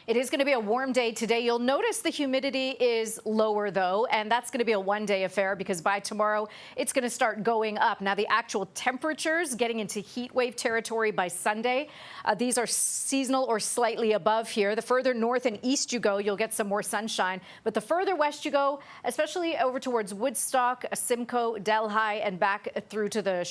It is going to be a warm day today. You'll notice the humidity is lower, though, and that's going to be a one-day affair because by tomorrow it's going to start going up. Now, the actual temperatures getting into heat wave territory by Sunday. These are seasonal or slightly above here. The further north and east you go, you'll get some more sunshine. But the further west you go, especially over towards Woodstock, Simcoe, Delhi, and back through to the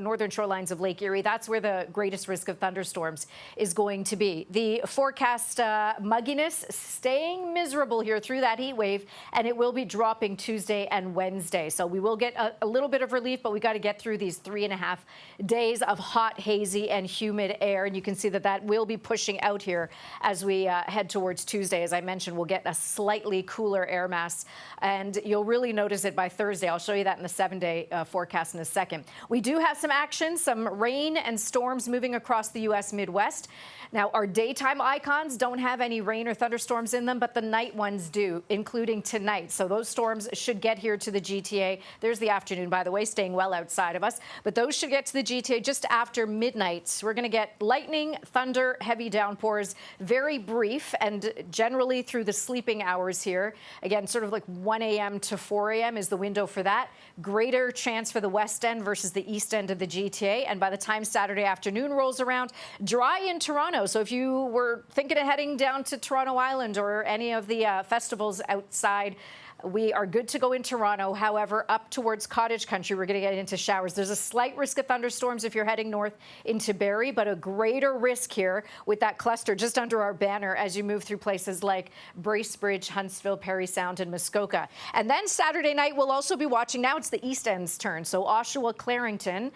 northern shorelines of Lake Erie, that's where the greatest risk of thunderstorms is going to be. The forecast mugginess staying miserable here through that heat wave, and it will be dropping Tuesday and Wednesday. So we will get a little bit of relief, but we got to get through these 3.5 days of hot, hazy, and humid air. And you can see that that will be pushing out here as we head towards Tuesday. As I mentioned, we'll get a slightly cooler air mass, and you'll really notice it by Thursday. I'll show you that in the 7-day forecast in a second. We do have some action, some rain and storms moving across the U.S. Midwest. Now, our daytime icons don't have any rain or thunderstorms in them, but the night ones do, including tonight. So those storms should get here to the GTA. There's the afternoon, by the way, staying well outside of us. But those should get to the GTA just after midnight. We're going to get lightning, thunder, heavy downpours, very brief, and generally through the sleeping hours here. Again, sort of like 1 a.m. to 4 a.m. is the window for that. Greater chance for the west end versus the east end of the GTA. And by the time Saturday afternoon rolls around, dry in Toronto. So if you were thinking of heading down to Toronto Island or any of the festivals outside, we are good to go in Toronto. However, up towards Cottage Country, we're going to get into showers. There's a slight risk of thunderstorms if you're heading north into Barrie, but a greater risk here with that cluster just under our banner as you move through places like Bracebridge, Huntsville, Parry Sound, and Muskoka. And then Saturday night, we'll also be watching. Now it's the East End's turn. So Oshawa, Clarington,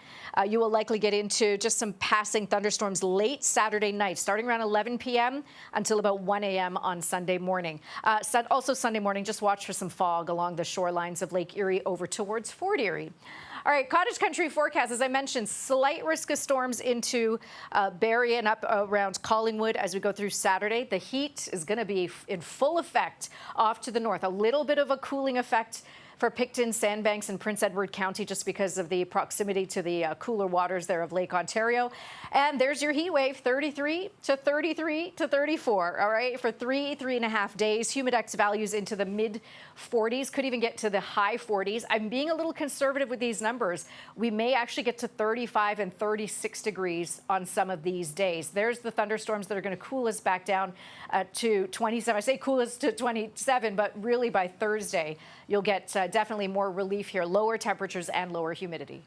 you will likely get into just some passing thunderstorms late Saturday night, starting around 11 p.m. until about 1 a.m. on Sunday morning. Also Sunday morning, just watch for some fog along the shorelines of Lake Erie over towards Fort Erie. All right, Cottage Country forecast, as I mentioned, slight risk of storms into Barrie and up around Collingwood as we go through Saturday. The heat is going to be in full effect off to the north. A little bit of a cooling effect for Picton, Sandbanks, and Prince Edward County just because of the proximity to the cooler waters there of Lake Ontario. And there's your heat wave, 33 to 34, all right, for 3.5 days. Humidex values into the mid-40s, could even get to the high 40s. I'm being a little conservative with these numbers. We may actually get to 35 and 36 degrees on some of these days. There's the thunderstorms that are going to cool us back down to 27. I say cool us to 27, but really by Thursday, you'll get definitely more relief here, lower temperatures and lower humidity.